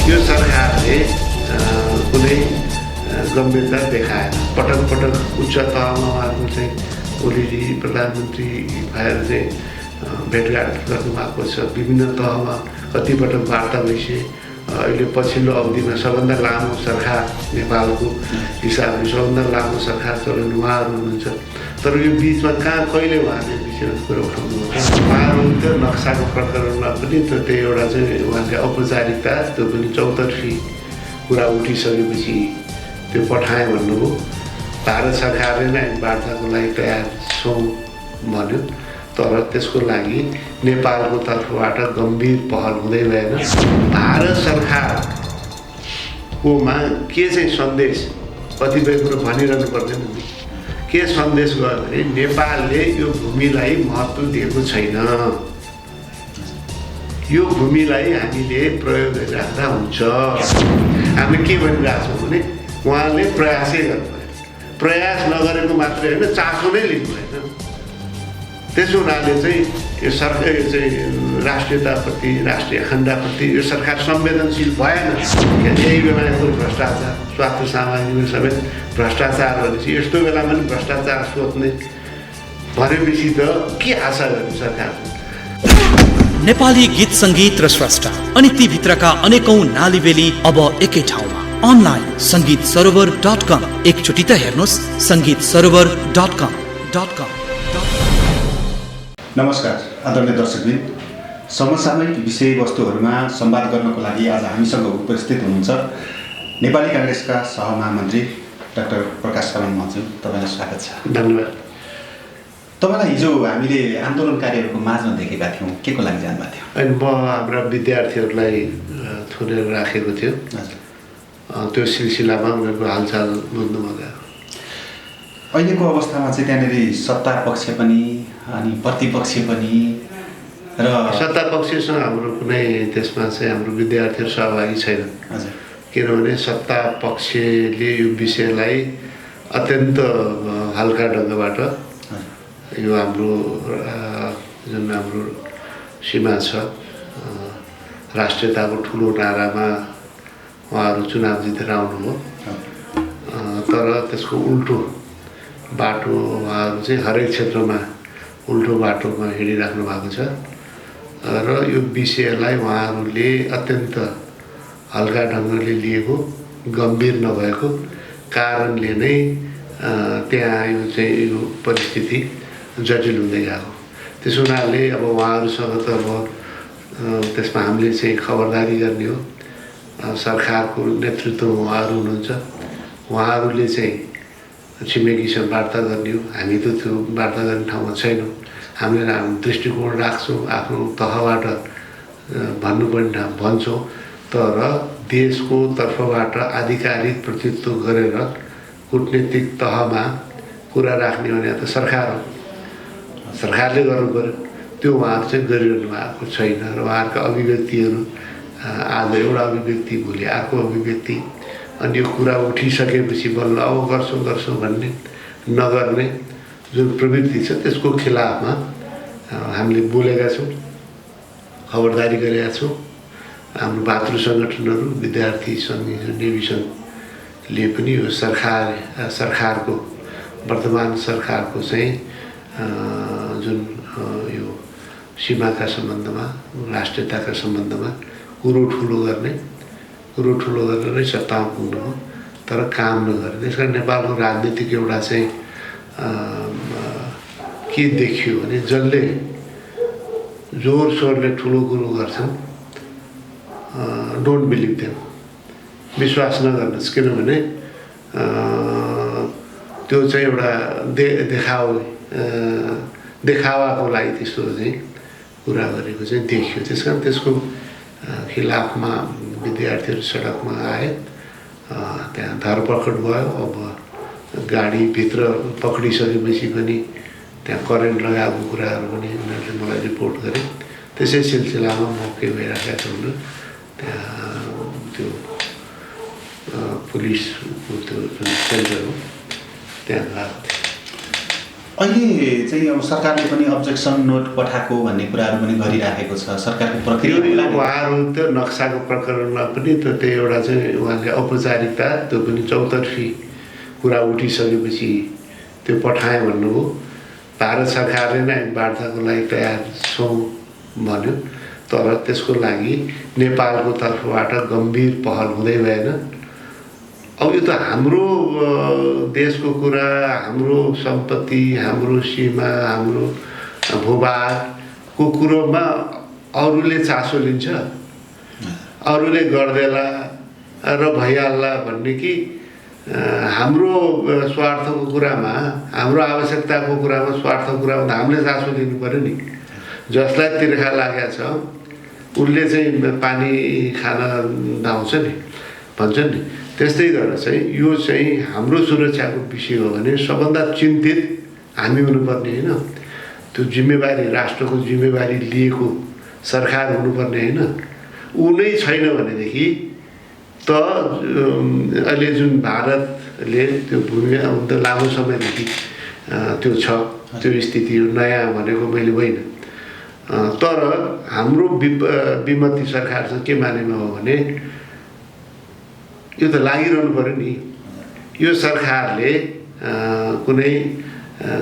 यो सरकारले कुनै गम्भीरता देखाएन। पटक पटक उच्च तहमा उहाँको चाहिँ ओलीजी प्रधानमन्त्री भएर चाहिँ भेटघाट गर्नुभएको छ। विभिन्न तहमा कतिपटक वार्ता भइसके। अहिले पछिल्लो अवधिमा सबभन्दा लामो सरकार नेपालको हिसाबले सबभन्दा लामो सरकार चलाउनु उहाँहरू हुनुहुन्छ। तर यो बिचमा कहाँ कहिले उहाँले विषयमा कुरा उठाउनुभयो? उहाँहरू त्यो नक्साको प्रकरणमा पनि त्यो एउटा चाहिँ उहाँले औपचारिकता त्यो पनि चौतर्फी कुरा उठिसकेपछि त्यो पठाएँ भन्नुभयो। भारत सरकारले नै वार्ताको लागि तयार छौँ भन्यो। तर त्यसको लागि नेपालको तर्फबाट गम्भीर पहल हुँदै भएन। भारत सरकारकोमा के चाहिँ सन्देश कतिपय कुरो भनिरहनु पर्दैन नि। के सन्देश गयो भने नेपालले यो भूमिलाई महत्त्व दिएको छैन। यो भूमिलाई हामीले प्रयोग गरिराख्दा हुन्छ। हामीले के भनिरहेको छौँ भने उहाँले प्रयासै गर्नु भएन। प्रयास नगरेको मात्रै होइन, चासो नै लिनु भएन। त्यसो हुनाले चाहिँ यो सरकार चाहिँ राष्ट्रियताप्रति राष्ट्रिय अखण्डताप्रति यो सरकार संवेदनशील भएन। यही बेला यस्तो भ्रष्टाचार स्वास्थ्य सामग्रीमा समेत भ्रष्टाचार भनेपछि यस्तो बेलामा पनि भ्रष्टाचार सोध्ने भनेपछि त के आशा गर्ने सरकारले? नेपाली गीत सङ्गीत र स्रष्टा अनि ती भित्रका अनेकौं नालीबेली अब एकै ठाउँमा अनलाइन sangeetssarobar.com। एकचोटि त हेर्नुहोस् sangeetssarobar.com। नमस्कार आदरणीय दर्शकवृन्द, समसामयिक विषयवस्तुहरूमा संवाद गर्नको लागि आज हामीसँग उपस्थित हुनुहुन्छ नेपाली काङ्ग्रेसका सहमहामन्त्री डाक्टर प्रकाश शरण महज्यू। तपाईँलाई स्वागत छ। धन्यवाद। तपाईँलाई हिजो हामीले आन्दोलनकारीहरूको माझमा देखेका थियौँ, के को लागि जानुभएको थियो? अनि म हाम्रा विद्यार्थीहरूलाई थुनेर राखेको थियो। त्यो सिलसिलामा उनीहरूको हालचाल बुझ्नुमा गयो। अहिलेको अवस्थामा चाहिँ त्यहाँनिर सत्ता पक्ष पनि अनि प्रतिपक्ष पनि र सत्ता पक्षसँग हाम्रो कुनै त्यसमा चाहिँ हाम्रो विद्यार्थीहरू सहभागी छैन। किनभने सत्ता पक्षले यो विषयलाई अत्यन्त हल्का ढङ्गबाट यो हाम्रो जुन हाम्रो सीमा छ राष्ट्रियताको ठुलो नारामा उहाँहरू चुनाव जितेर आउनुभयो। तर त्यसको उल्टो बाटो उहाँहरू चाहिँ हरेक क्षेत्रमा उल्टो बाटोमा हिँडिराख्नु भएको छ र यो विषयलाई उहाँहरूले अत्यन्त हल्का ढङ्गले लिएको, गम्भीर नभएको कारणले नै त्यहाँ यो चाहिँ यो परिस्थिति जटिल हुँदै गएको। त्यसो हुनाले अब उहाँहरूसँग त अब त्यसमा हामीले चाहिँ खबरदारी गर्ने हो। सरकारको नेतृत्वमा उहाँहरू हुनुहुन्छ, उहाँहरूले चाहिँ छिमेकीसँग वार्ता गर्ने हो। हामी त त्यो वार्ता गर्ने ठाउँमा छैनौँ। हामीले हाम्रो दृष्टिकोण राख्छौँ, आफ्नो तहबाट भन्नुपर्ने ठाउँ भन्छौँ। तर देशको तर्फबाट आधिकारिक प्रतिनिधित्व गरेर कूटनीतिक तहमा कुरा राख्ने भने त सरकार हो, सरकारले गर्नु पर्यो। त्यो उहाँहरू चाहिँ गरिरहनु भएको छैन र उहाँहरूका अभिव्यक्तिहरू आज एउटा अभिव्यक्ति, भोलि अर्को अभिव्यक्ति, अनि यो कुरा उठिसकेपछि बल्ल अब गर्छौँ भन्ने नगर्ने जुन प्रवृत्ति छ त्यसको खिलाफमा हामीले बोलेका छौँ, खबरदारी गरेका छौँ। हाम्रो भातृ सङ्गठनहरू, विद्यार्थी सङ्घ, नेवी सङ्घले पनि यो सरकारको वर्तमान सरकारको चाहिँ जुन यो सीमाका सम्बन्धमा, राष्ट्रियताका सम्बन्धमा कुरो ठुलो गरेर नै सत्तामा पुग्नु हो, तर काम नगर्ने। त्यस कारण नेपालको राजनीतिक एउटा चाहिँ के देखियो भने जसले जोर सोरले ठुलो कुरो गर्छन्, डोन्ट बिलिभ देम, विश्वास नगर्नुहोस्। किनभने त्यो चाहिँ एउटा देखावाको लागि त्यस्तो चाहिँ कुरा गरेको चाहिँ देखियो। त्यस कारण त्यसको खिलाफमा विद्यार्थीहरू सडकमा आए, त्यहाँ धरपकड भयो। अब गाडीभित्र पक्रिसकेपछि पनि त्यहाँ करेन्ट लगाएको कुराहरू पनि उनीहरूले मलाई रिपोर्ट गरे। त्यसै सिलसिलामा म के भइरहेका छौँ त्यहाँ त्यो पुलिसको त्यो जुन सेन्टर हो त्यहाँ गएको अहिले चाहिँ अब सरकारले पनि अब्जेक्सन नोट पठाएको भन्ने कुराहरू पनि गरिराखेको छ सरकारको प्रक्रिया। उहाँहरू त्यो नक्साको प्रकरणमा पनि त्यो एउटा चाहिँ उहाँले औपचारिकता त्यो पनि चौतर्फी कुरा उठिसकेपछि त्यो पठाएँ भन्नुभयो। भारत सरकारले नै वार्ताको लागि तयार छौँ भन्यो, तर त्यसको लागि नेपालको तर्फबाट गम्भीर पहल हुँदै भएन। अब यो त हाम्रो देशको कुरा, हाम्रो सम्पत्ति, हाम्रो सीमा, हाम्रो भूभागको कुरोमा अरूले चासो लिन्छ, अरूले गर्देला र भइहाल्ला भन्ने कि हाम्रो स्वार्थको कुरामा, हाम्रो आवश्यकताको कुरामा, स्वार्थको कुरामा त हामीले चासो लिनु पऱ्यो नि। जसलाई तिर्खा लागेको छ उसले चाहिँ पानी खान धाउँछ नि भन्छ नि। त्यस्तै गरेर चाहिँ यो चाहिँ हाम्रो सुरक्षाको विषय हो भने सबभन्दा चिन्तित हामी हुनुपर्ने होइन, त्यो जिम्मेवारी राष्ट्रको जिम्मेवारी लिएको सरकार हुनुपर्ने होइन। ऊ नै छैन भनेदेखि त अहिले जुन भारतले त्यो भूमिका लामो समयदेखि त्यो छ, त्यो स्थिति हो, नयाँ भनेको मैले होइन। तर हाम्रो विमति सरकारसँग के मानेमा हो भने यो त लागिरहनु पऱ्यो नि। यो सरकारले कुनै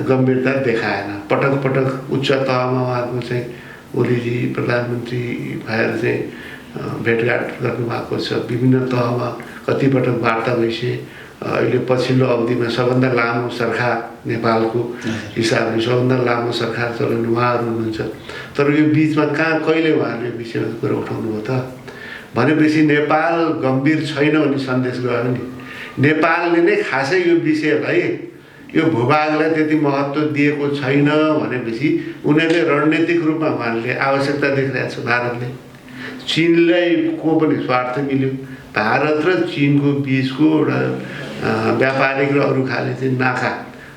गम्भीरता देखाएन। पटक पटक उच्च तहमा उहाँको चाहिँ ओलीजी प्रधानमन्त्री भएर चाहिँ भेटघाट गर्नुभएको छ। विभिन्न तहमा कतिपटक वार्ता भइसके। अहिले पछिल्लो अवधिमा सबभन्दा लामो सरकार नेपालको हिसाबले सबभन्दा लामो सरकार चलाउने उहाँहरू हुनुहुन्छ। तर यो बिचमा कहाँ कहिले उहाँहरूले यो विषयमा कुरा उठाउनु भयो त? भनेपछि नेपाल गम्भीर छैन भन्ने सन्देश गयो नि। नेपालले नै खासै यो विषयलाई, यो भूभागलाई त्यति महत्त्व दिएको छैन भनेपछि उनीहरूले रणनीतिक रूपमा उहाँहरूले आवश्यकता देखिरहेको छ। भारतले चीनलाई को पनि स्वार्थ मिल्यो। भारत र चीनको बिचको एउटा व्यापारिक र अरू खाले चाहिँ नाका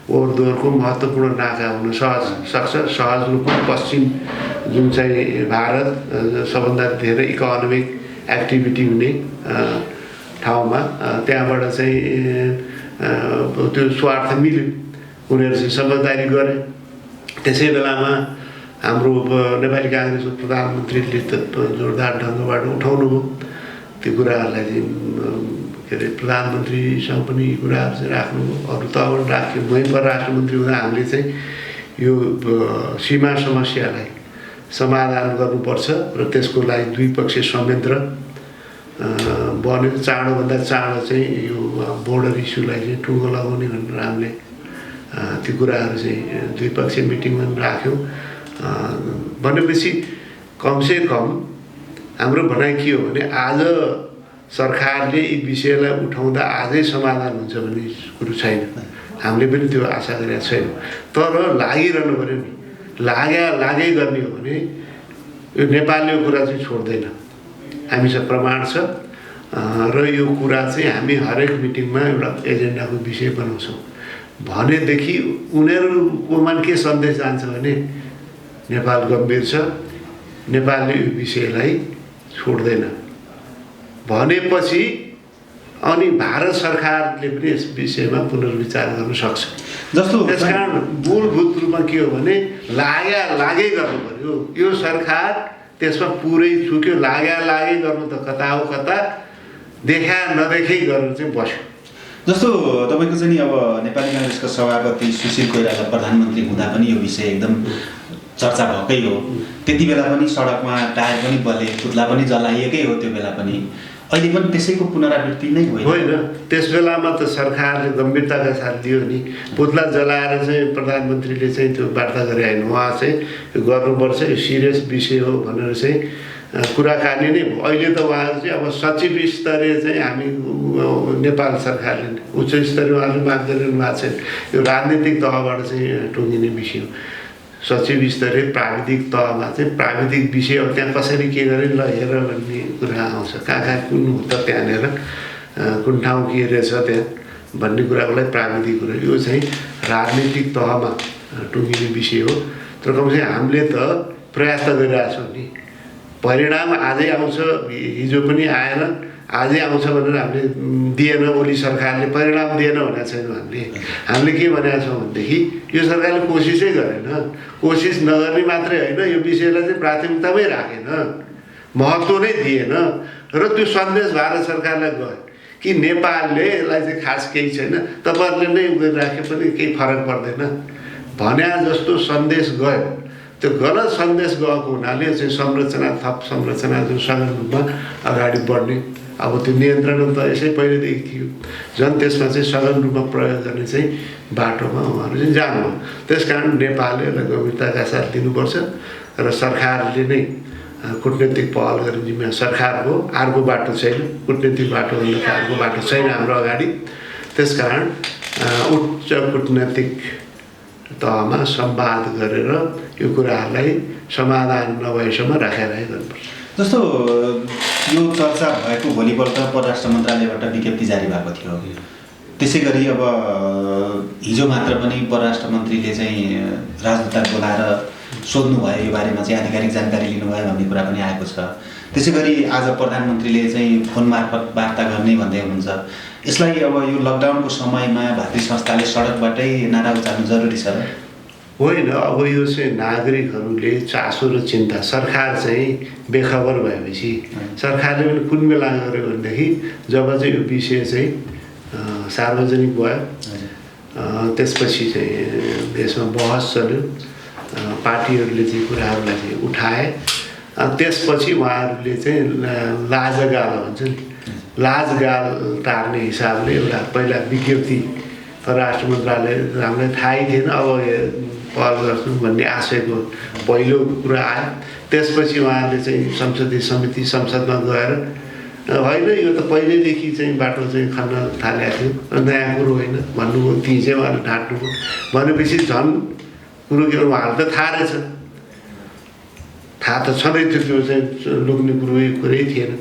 ओहोरदोहोरको महत्त्वपूर्ण नाका हुन सक्छ। सहज रूपमा पश्चिम जुन चाहिँ भारत सबभन्दा धेरै इकोनोमिक एक्टिभिटी हुने ठाउँमा त्यहाँबाट चाहिँ त्यो स्वार्थ मिल्यो। उनीहरू चाहिँ समझदारी गरे। त्यसै बेलामा हाम्रो नेपाली काङ्ग्रेसको प्रधानमन्त्रीले त जोरदार ढङ्गबाट उठाउनु भयो त्यो कुराहरूलाई चाहिँ के अरे प्रधानमन्त्रीसँग पनि यी कुराहरू चाहिँ राख्नुभयो। अरू तहबाट राख्यो। मै परराष्ट्र मन्त्री हुँदा हामीले चाहिँ यो सीमा समस्यालाई समाधान गर्नुपर्छ र त्यसको लागि द्विपक्षीय संयन्त्र बनेर चाँडोभन्दा चाँडो चाहिँ यो बोर्डर इस्युलाई चाहिँ टुङ्गो लगाउने भनेर हामीले त्यो कुराहरू चाहिँ द्विपक्षीय मिटिङमा राख्यौँ। भनेपछि कमसे कम हाम्रो भनाइ के हो भने आज सरकारले यी विषयलाई उठाउँदा आजै समाधान हुन्छ भन्ने कुरो छैन। हामीले पनि त्यो आशा गरेका छैनौँ। तर लागिरहनु पऱ्यो नि। लागै गर्ने हो भने यो नेपालले यो कुरा चाहिँ छोड्दैन। हामीसँग प्रमाण छ र यो कुरा चाहिँ हामी हरेक मिटिङमा एउटा एजेन्डाको विषय बनाउँछौँ। भनेदेखि उनीहरूकोमा के सन्देश जान्छ भने नेपाल गम्भीर छ, नेपालले यो विषयलाई छोड्दैन भनेपछि अनि भारत सरकारले पनि यस विषयमा पुनर्विचार गर्न सक्छ। जस्तो त्यसकारण मूलभूत रूपमा के हो भने लागै गर्नु पर्यो। यो सरकार त्यसमा पुरै चुक्यो। लागै गर्नु त कता हो कता, देखा नदेखै गरेर चाहिँ बस्यो। जस्तो तपाईँको चाहिँ नि अब नेपाली काङ्ग्रेसका सभापति सुशील कोइराला प्रधानमन्त्री हुँदा पनि यो विषय एकदम चर्चा भएकै हो। त्यति बेला पनि सडकमा टायर पनि बले, पुतला पनि जलाइएकै हो त्यो बेला पनि। अहिले पनि त्यसैको पुनरावृत्ति नै होइन। त्यस बेलामा त सरकारले गम्भीरताका साथ दियो नि। पुतला जलाएर चाहिँ प्रधानमन्त्रीले चाहिँ त्यो वार्ता गरे होइन। उहाँ चाहिँ यो गर्नुपर्छ, यो सिरियस विषय हो भनेर चाहिँ कुराकानी नै भयो। अहिले त उहाँहरू चाहिँ अब सचिव स्तरीय चाहिँ हामी नेपाल सरकारले उच्च स्तरीय उहाँले माग गरिरहनु भएको छैन। यो राजनीतिक तहबाट चाहिँ टुङ्गिने विषय हो। सचिव स्तरीय प्राविधिक तहमा चाहिँ प्राविधिक विषय अब त्यहाँ कसरी के गरे ल हेर भन्ने कुरा आउँछ। कहाँ कुन हो त त्यहाँनिर कुन ठाउँ के रहेछ त्यहाँ भन्ने कुराको लागि प्राविधिक कुरा। यो चाहिँ राजनीतिक तहमा टुङ्गिने विषय हो। तर कमसेकम हामीले त प्रयास त गरिरहेको छौँ नि। परिणाम आजै आउँछ, हिजो पनि आएन। आजै आउँछ भनेर हामीले दिएन, ओली सरकारले परिणाम दिएन भनेको छैन। हामीले के भनेका छौँ भनेदेखि यो सरकारले कोसिसै गरेन, कोसिस नगर्ने मात्रै होइन, यो विषयलाई चाहिँ प्राथमिकतामै राखेन, महत्त्व नै दिएन र त्यो सन्देश भारत सरकारलाई गयो कि नेपालले यसलाई चाहिँ खास केही छैन, तपाईँहरूले नै गरिराखे पनि केही फरक पर्दैन भने जस्तो सन्देश गयो। त्यो गलत सन्देश गएको हुनाले चाहिँ संरचना थप संरचना जुन सघन रूपमा अगाडि बढ्ने, अब त्यो नियन्त्रण त यसै पहिलेदेखि थियो, झन् त्यसमा चाहिँ सघन रूपमा प्रयोग गर्ने चाहिँ बाटोमा उहाँहरू चाहिँ जानुभयो। त्यस कारण नेपालले यसलाई गम्भीरताका साथ दिनुपर्छ र सरकारले नै कूटनीतिक पहल गर्ने जिम्मेवारी सरकारको, अर्को बाटो छैन, कूटनीतिक बाटो भन्दा अर्को बाटो छैन हाम्रो अगाडि। त्यसकारण उच्च कूटनीतिक तहमा संवाद गरेर यो कुराहरूलाई समाधान नभएसम्म राखेरै गर्नुपर्छ। जस्तो यो चर्चा भएको भोलिपल्ट परराष्ट्र मन्त्रालयबाट विज्ञप्ति जारी भएको थियो। त्यसै गरी अब हिजो मात्र पनि परराष्ट्र मन्त्रीले चाहिँ राजदूतलाई बोलाएर सोध्नुभयो, यो बारेमा चाहिँ आधिकारिक जानकारी लिनुभयो भन्ने कुरा पनि आएको छ। त्यसै गरी आज प्रधानमन्त्रीले चाहिँ फोन मार्फत वार्ता गर्ने भन्दै हुनुहुन्छ। यसलाई अब यो लकडाउनको समयमा भातृ संस्थाले सडकबाटै नारा उचाल्नु जरुरी छ र? होइन, अब यो चाहिँ नागरिकहरूले चासो र चिन्ता, सरकार चाहिँ बेखबर भएपछि सरकारले पनि कुन बेला गर्यो भनेदेखि जब चाहिँ यो विषय चाहिँ सार्वजनिक भयो, त्यसपछि चाहिँ देशमा बहस चल्यो, पार्टीहरूले चाहिँ कुराहरूलाई चाहिँ उठाए, त्यसपछि उहाँहरूले चाहिँ लाजगाल भन्छ नि, लाजगाल टार्ने हिसाबले एउटा पहिला विज्ञप्ति परराष्ट्र मन्त्रालय हामीलाई थाहै थिएन अब पहल गर्छौँ भन्ने आशयको पहिलो कुरा आयो। त्यसपछि उहाँहरूले चाहिँ संसदीय समिति संसदमा गएर होइन यो त पहिल्यैदेखि चाहिँ बाटो चाहिँ खन्न थालेको थियो, नयाँ कुरो होइन भन्नुभयो। ती चाहिँ उहाँले ढाँट्नुभयो भनेपछि झन् कुरो के उहाँहरू त थाहा रहेछ, थाहा त छँदै थियो, त्यो चाहिँ लुक्ने कुरै थिएन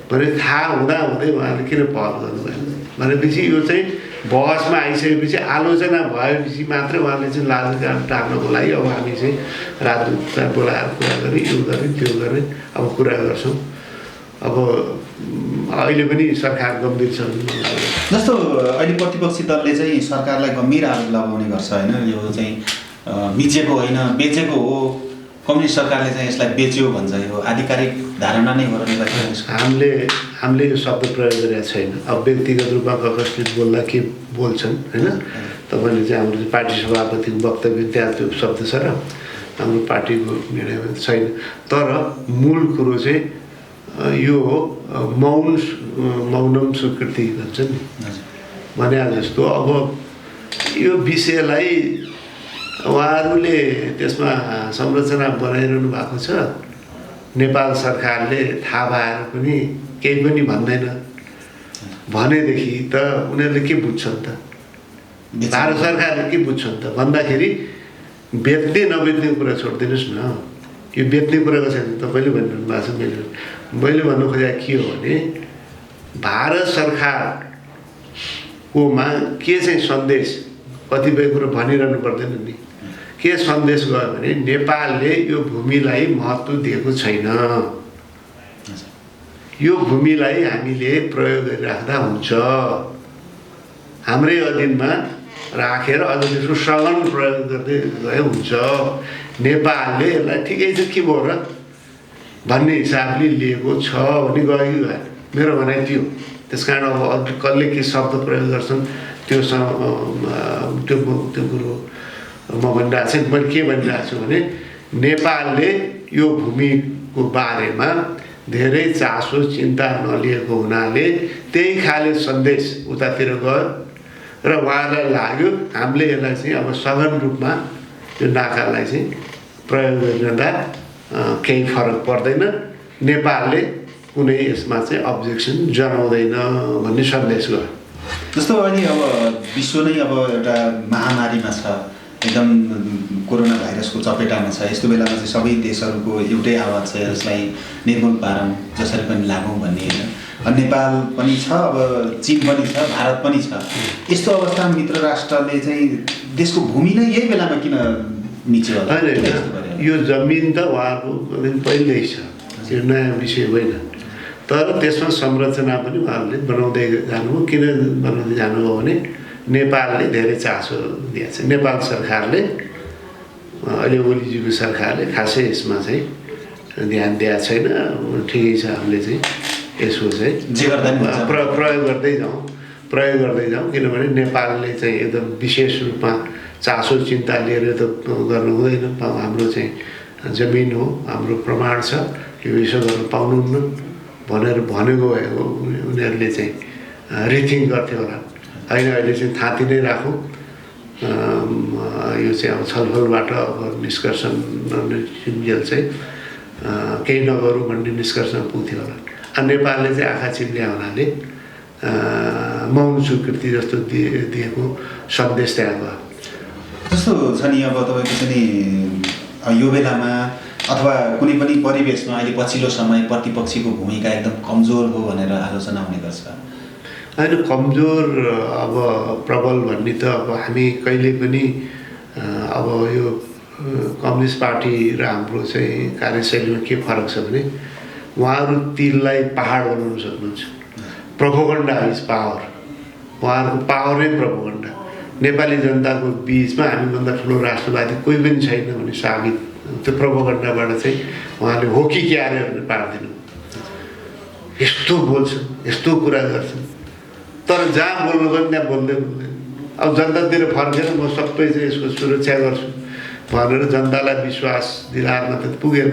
भने थाहा हुँदै उहाँले किन पहल गर्नुभयो भनेपछि यो चाहिँ बहसमा आइसकेपछि आलोचना भएपछि मात्रै उहाँले चाहिँ लाजगाल टार्नको लागि अब हामी चाहिँ राजदूतलाई बोलाएर कुरा गरेँ, यो गरेँ त्यो गरेँ, अब कुरा गर्छौँ। अब अहिले पनि सरकार गम्भीर छ। जस्तो अहिले प्रतिपक्षी दलले चाहिँ सरकारलाई गम्भीर आरोप लगाउने गर्छ होइन, यो चाहिँ मिचेको होइन बेचेको हो, कम्युनिस्ट सरकारले चाहिँ यसलाई बेच्यो भन्छ, यो आधिकारिक धारणा नै हो र? हामीले यो शब्द प्रयोग गरेका छैन। अब व्यक्तिगत रूपमा कसले बोल्दा के बोल्छन् होइन, तपाईँले चाहिँ हाम्रो चाहिँ पार्टी सभापतिको वक्तव्य त्यहाँ त्यो शब्द छ र हाम्रो पार्टीको निर्णयमा छैन। तर मूल कुरो चाहिँ यो हो, मौनम स्वीकृति भन्छ नि भने जस्तो। अब यो विषयलाई उहाँहरूले त्यसमा संरचना बनाइरहनु भएको छ, नेपाल सरकारले थाहा भएर पनि केही पनि भन्दैन भनेदेखि त उनीहरूले के बुझ्छन् त, भारत सरकारले के बुझ्छन् त भन्दाखेरि बेच्ने नबेच्ने कुरा छोडिदिनुहोस् न, यो बेच्ने कुराको छैन। तपाईँले भनिरहनु भएको छ, मैले भन्नु खोजेको के हो भने भारत सरकारकोमा के चाहिँ सन्देश, कतिपय कुरो भनिरहनु पर्दैन नि, के सन्देश गयो भने नेपालले यो भूमिलाई महत्त्व दिएको छैन, यो भूमिलाई हामीले प्रयोग गरिराख्दा हुन्छ, हाम्रै अधीनमा राखेर अझ त्यसको सघन प्रयोग गर्दै गए हुन्छ, नेपालले यसलाई ठिकै छ के भयो र भन्ने हिसाबले लिएको छ भने गयो कि गएन, मेरो भनाइ त्यो। त्यस कारण अब कसले के शब्द प्रयोग गर्छन् त्यो कुरो म भनिरहेको छु। मैले के भनिरहेको छु भने नेपालले यो भूमिको बारेमा धेरै चासो चिन्ता नलिएको हुनाले त्यही खाले सन्देश उतातिर गयो र उहाँलाई लाग्यो हामीले यसलाई चाहिँ अब सघन रूपमा यो नाकालाई चाहिँ प्रयोग गरिरहँदा केही फरक पर्दैन, नेपालले कुनै यसमा चाहिँ अब्जेक्सन जनाउँदैन भन्ने सन्देश गयो। जस्तो अहिले अब विश्व नै अब एउटा महामारीमा छ, एकदम कोरोना भाइरसको चपेटामा छ। यस्तो बेलामा चाहिँ सबै देशहरूको एउटै आवाज छ, यसलाई निर्मूल पारौँ जसरी पनि लागौँ भन्ने होइन। नेपाल पनि छ, अब चीन पनि छ, भारत पनि छ। यस्तो अवस्थामा मित्र राष्ट्रले चाहिँ देशको भूमि नै यही बेलामा किन मिच्यो होला? यो जमिन त उहाँको पहिल्यै छ, यो नयाँ विषय होइन। तर त्यसमा संरचना पनि उहाँहरूले बनाउँदै जानुभयो। किन बनाउँदै जानुभयो भने नेपालले धेरै चासो दिएको छ। नेपाल सरकारले अहिले ओलीजीको सरकारले खासै यसमा चाहिँ ध्यान दिएको छैन। ठिकै छ, हामीले चाहिँ यसको चाहिँ प्रयोग गर्दै जाउँ किनभने नेपालले चाहिँ एकदम विशेष रूपमा चासो चिन्ता लिएर त गर्नु हुँदैन। हाम्रो चाहिँ जमिन हो, हाम्रो प्रमाण छ, यो यसो गर्न पाउनुहुन्न भनेर भनेको भए उनीहरूले चाहिँ रिथिङ गर्थ्यो होला। होइन, अहिले चाहिँ थाँती नै राखौँ, यो चाहिँ अब छलफलबाट अब निष्कर्षण सिन्जेल चाहिँ केही नगरौँ भन्ने निष्कर्षमा पुग्थ्यो होला। नेपालले चाहिँ आँखा चिम्ल्या हुनाले मौन स्वीकृति जस्तो दिएको सन्देश त्यहाँ गयो। जस्तो छ नि, अब तपाईँको चाहिँ यो बेलामा अथवा कुनै पनि परिवेशमा अहिले पछिल्लो समय प्रतिपक्षीको भूमिका एकदम कमजोर हो भनेर आलोचना हुने गर्छ। होइन, कमजोर अब प्रबल भन्ने त अब हामी कहिले पनि अब यो कम्युनिस्ट पार्टी र हाम्रो चाहिँ कार्यशैलीमा के फरक छ भने उहाँहरू तिललाई पहाड बनाउन सक्नुहुन्छ। प्रोपोगन्डा इज पावर, उहाँहरूको पावर नै प्रोपोगन्डा। नेपाली जनताको बिचमा हामीभन्दा ठुलो राष्ट्रवादी कोही पनि छैन भने साबित त्यो प्रोपोगन्डाबाट चाहिँ उहाँले हो कि क्या अरे भनेर पार्दिनु। यस्तो बोल्छन्, यस्तो कुरा गर्छन्, तर जहाँ बोल्नु पनि त्यहाँ बोल्दैन। अब जनतातिर फर्केर म सबै चाहिँ यसको सुरक्षा गर्छु भनेर जनतालाई विश्वास दिलाएर त पुगेन।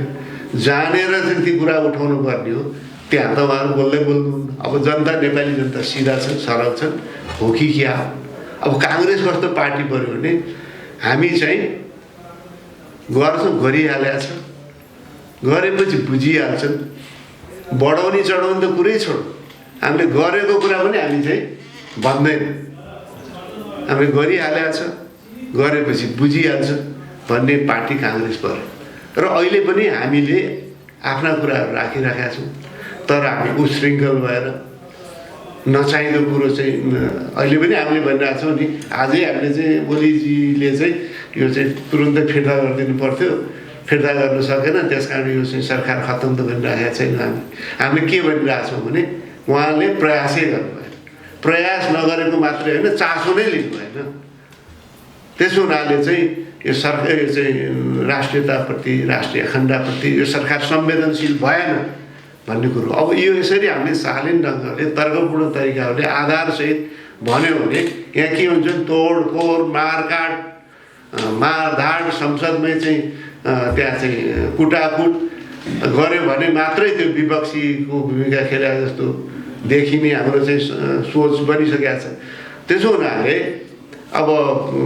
जानेर चाहिँ ती कुरा उठाउनु पर्ने हो, त्यहाँ त उहाँहरू बोल्नुहुन्न। अब जनता, नेपाली जनता सिधा छन्, सरल छन्, हो कि क्या। अब काङ्ग्रेस कस्तो पार्टी पऱ्यो भने हामी चाहिँ गर्छौँ, गरिहालेको छ, गरेपछि बुझिहाल्छन्। बढाउने चढाउने त कुरै छोड, हामीले गरेको कुरा पनि हामी चाहिँ भन्दैन। हामीले गरिहालेको छ, गरेपछि बुझिहाल्छ भन्ने पार्टी काङ्ग्रेस पऱ्यो। र अहिले पनि हामीले आफ्ना कुराहरू राखिराखेका छौँ, तर हामी उशृङ्खल भएर नचाहिँदो कुरो चाहिँ अहिले पनि हामीले भनिरहेको छौँ नि। आजै हामीले चाहिँ ओलीजीले चाहिँ यो चाहिँ तुरुन्तै फिर्ता गरिदिनु पर्थ्यो, फिर्ता गर्न सकेन, त्यस कारण यो चाहिँ सरकार खत्तम त भनिरहेको छैन। हामीले के भनिरहेको छौँ भने उहाँले प्रयासै गर्नुभयो, प्रयास नगरेको मात्रै होइन, चासो नै लिनु भएन। त्यसो हुनाले चाहिँ यो सरकार, यो चाहिँ राष्ट्रियताप्रति, राष्ट्रिय अखण्डताप्रति यो सरकार संवेदनशील भएन भन्ने कुरो। अब यो यसरी हामीले शालीन ढङ्गले तर्कपूर्ण तरिकाले आधारसहित भन्यो भने यहाँ के हुन्छ, तोडफोड, मारकाट, मारधाड, संसदमै चाहिँ त्यहाँ चाहिँ कुटाकुट गऱ्यो भने मात्रै त्यो विपक्षीको भूमिका खेले जस्तो देखिने हाम्रो चाहिँ सोच बनिसकेको छ। त्यसो हुनाले अब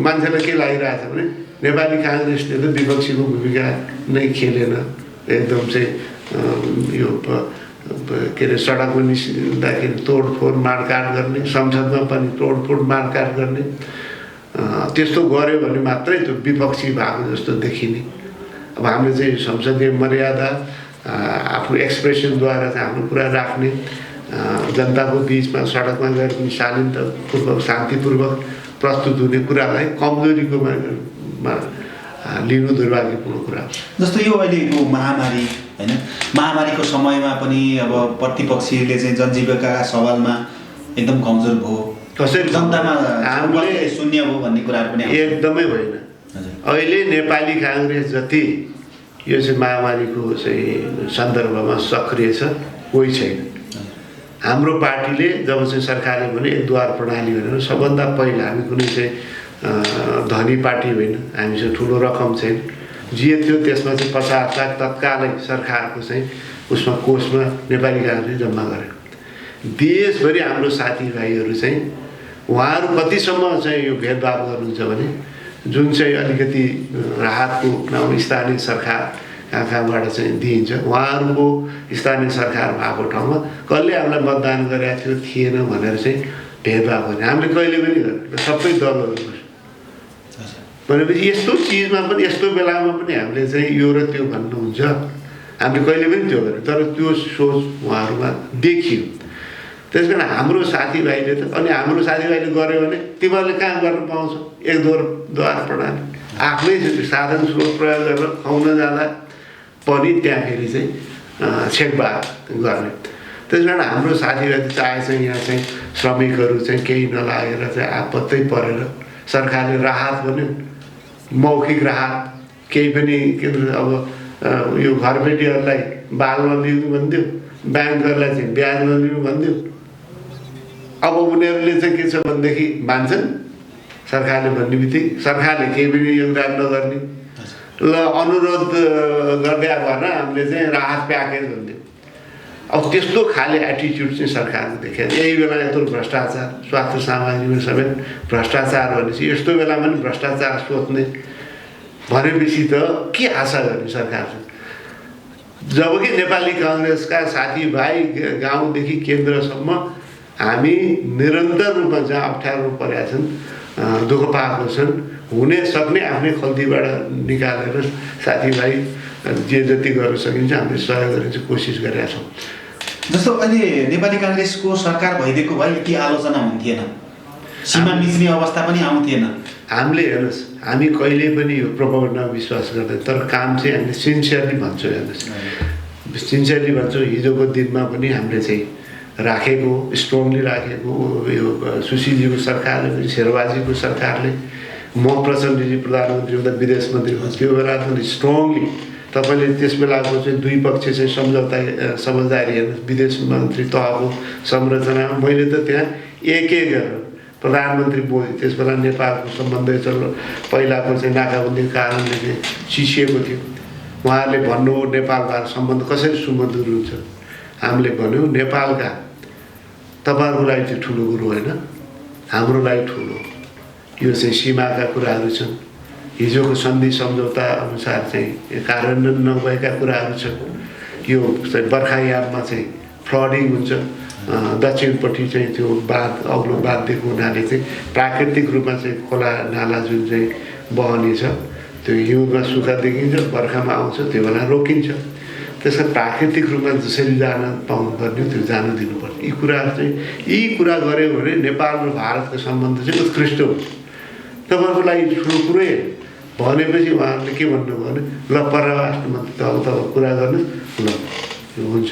मान्छेलाई के लागिरहेछ भने नेपाली काङ्ग्रेसले त विपक्षीको भूमिका नै खेलेन, एकदम चाहिँ यो के अरे सडकमा निस्किँदाखेरि तोडफोड मारकाट गर्ने, संसदमा पनि तोडफोड मारकाट गर्ने, त्यस्तो गऱ्यो भने मात्रै त्यो विपक्षी भएको जस्तो देखिने। अब हामीले चाहिँ संसदीय मर्यादा, आफ्नो एक्सप्रेसनद्वारा चाहिँ आफ्नो कुरा राख्ने, जनताको बिचमा सडकमा गएर पनि शालीनतापूर्वक, शान्तिपूर्वक प्रस्तुत हुने कुरालाई कमजोरीको लिनु दुर्भाग्यपूर्ण कुरा। जस्तो यो अहिलेको महामारी होइन, महामारीको समयमा पनि अब प्रतिपक्षीले चाहिँ जनजीविकाका सवालमा एकदम कमजोर भयो, कसरी जनतामा हामीले शून्य भयो भन्ने कुराहरू पनि एकदमै होइन। अहिले नेपाली काङ्ग्रेस जति यो चाहिँ महामारीको चाहिँ सन्दर्भमा सक्रिय छ कोही छैन। हाम्रो पार्टीले जब चाहिँ सरकारले भने एक द्वार प्रणाली भनेर सबभन्दा पहिला, हामी कुनै चाहिँ धनी पार्टी होइन, हामीसँग ठुलो रकम छैन, जे थियो त्यसमा चाहिँ 50 लाख तत्कालै सरकारको चाहिँ उसमा कोषमा नेपाली काङ्ग्रेसले जम्मा गर्यो। देशभरि हाम्रो साथीभाइहरू चाहिँ उहाँहरू कतिसम्म चाहिँ यो भेदभाव गर्नुहुन्छ भने जुन चाहिँ अलिकति राहतको नाम स्थानीय सरकार कहाँबाट चाहिँ दिइन्छ, उहाँहरूको स्थानीय सरकार भएको ठाउँमा कसले हामीलाई मतदान गरेको थियो थिएन भनेर चाहिँ भेदभाव गर्ने हामीले कहिले पनि गरेन। सबै दलहरू भनेपछि यस्तो चिजमा पनि, यस्तो बेलामा पनि हामीले चाहिँ यो र त्यो भन्नुहुन्छ, हामीले कहिले पनि त्यो गरेन। तर त्यो सोच उहाँहरूमा देखियो। त्यस कारण हाम्रो साथीभाइले त, अनि हाम्रो साथीभाइले गर्यो भने तिमीहरूले कहाँ गर्न पाउँछौ, एक द्वार प्रणाली आफ्नै साधन स्रोत प्रयोग गरेर खुवाउन जाँदा पनि त्यहाँ फेरि चाहिँ छेकबाद गर्ने। त्यस कारण हाम्रो साथीभाइ चाहे चाहिँ यहाँ चाहिँ श्रमिकहरू चाहिँ केही नलागेर चाहिँ आपत्तै परेर सरकारले राहत भन्यो, मौखिक राहत केही पनि के भन्छ अब यो घरबेटीहरूलाई बालमा लिनु भनिदियो, ब्याङ्कहरूलाई चाहिँ ब्याजमा लिनु भनिदियो। अब उनीहरूले चाहिँ के छ भनेदेखि मान्छन् सरकारले भन्ने बित्तिकै सरकारले केही पनि योगदान नगर्ने, ल अनुरोध गर्दै भएन हामीले चाहिँ राहत प्याकेज भन्थ्यो। अब त्यस्तो खाले एटिट्युड चाहिँ सरकारले देखे। यही बेला यत्रो भ्रष्टाचार, स्वास्थ्य सामग्रीमा समेत भ्रष्टाचार भनेपछि यस्तो बेलामा पनि भ्रष्टाचार सोध्ने भनेपछि त के आशा गर्ने सरकारले? जबकि नेपाली काङ्ग्रेसका साथीभाइ गाउँदेखि केन्द्रसम्म हामी निरन्तर रूपमा जहाँ अप्ठ्यारो परेका छन्, दुःख पाएको छन्, हुने सक्ने आफ्नै खल्तीबाट निकालेर साथीभाइ जे जति गर्न सकिन्छ हामीले सहयोग गर्ने चाहिँ कोसिस गरेका छौँ। जस्तो अहिले नेपाली काङ्ग्रेसको सरकार भइदिएको भए यति आलोचना हुन्थेन, सीमा मिच्ने अवस्था पनि आउँथेन। हामीले हेर्नुहोस्, हामी कहिले पनि यो प्रोपोगन्डामा विश्वास गर्दैन, तर काम चाहिँ हामीले सिन्सियरली भन्छौँ। हेर्नुहोस्, सिन्सियरली भन्छौँ। हिजोको दिनमा पनि हामीले चाहिँ राखेको, स्ट्रङली राखेको यो सुशीलजीको सरकारले पनि, शेरबाजीको सरकारले, म प्रचण्डजी प्रधानमन्त्री हुँदा विदेश मन्त्री हुँ, त्यो बेला पनि स्ट्रङली तपाईँले त्यस बेलाको चाहिँ दुई पक्ष चाहिँ समझदारी हेर्नुहोस्, विदेश मन्त्री तहको संरचनामा मैले त त्यहाँ एक गरेर प्रधानमन्त्री बोल्यो। त्यस बेला नेपालको सम्बन्ध पहिलाको चाहिँ नाकाबन्दीको कारणले चाहिँ चिसिएको थियो। उहाँहरूले भन्नु नेपाल भारत सम्बन्ध कसरी सुमधुर हुन्छ, हामीले भन्यौँ नेपालका तपाईँहरूको लागि चाहिँ ठुलो कुरो होइन, हाम्रो लागि ठुलो यो चाहिँ सीमाका कुराहरू छन्। हिजोको सन्धि सम्झौता अनुसार चाहिँ कार्यान्वयन नभएका कुराहरू छन्। यो चाहिँ बर्खायाममा चाहिँ फ्लडिङ हुन्छ, दक्षिणपट्टि चाहिँ त्यो बाँध अग्लो बाँध दिएको हुनाले चाहिँ प्राकृतिक रूपमा चाहिँ खोला नाला जुन चाहिँ बहने छ त्यो हिउँदमा सुक्खा देखिन्छ, बर्खामा आउँछ, त्यो बेला रोकिन्छ। त्यसमा प्राकृतिक रूपमा जसरी जान पाउनुपर्ने त्यो जान दिनुपर्छ। यी कुराहरू चाहिँ यी कुरा गऱ्यो भने नेपाल र भारतको सम्बन्ध चाहिँ उत्कृष्ट हुन्छ। तपाईँहरूको लागि ठुलो कुरै भनेपछि उहाँहरूले के भन्नुभयो भने ल परराष्ट्र मन्त्री तब कुरा गर्नुहोस्, ल हुन्छ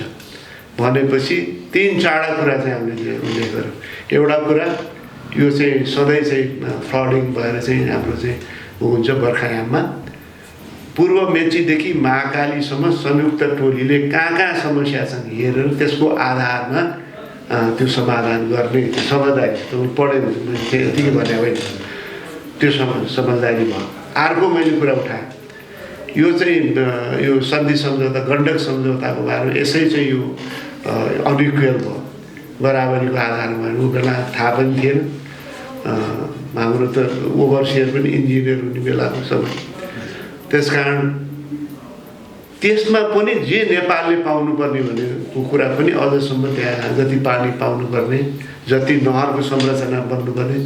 भनेपछि 3-4 कुरा चाहिँ हामीले उल्लेख गऱ्यौँ। एउटा कुरा यो चाहिँ सधैँ चाहिँ फ्लडिङ भएर चाहिँ हाम्रो चाहिँ हुन्छ बर्खायाममा पूर्व मेचीदेखि महाकालीसम्म संयुक्त टोलीले कहाँ समस्या छन् हेरेर त्यसको आधारमा त्यो समाधान गर्ने समझदारी पढेँ मैले चाहिँ यतिकै भने होइन, त्यो समझदारी भयो। अर्को मैले कुरा उठाएँ, यो चाहिँ यो सन्धि सम्झौता गण्डक सम्झौताको बारेमा यसै चाहिँ यो अनइक्वल भयो, बराबरीको आधारमा ऊ बेला थाहा पनि थिएन। हाम्रो त ओभरसियर पनि इन्जिनियर हुने बेलाको समय। त्यसकारण त्यसमा पनि जे नेपालले पाउनुपर्ने भनेको कुरा पनि अझसम्म त्यहाँ जति पानी पाउनुपर्ने, जति नहरको संरचना बन्नुपर्ने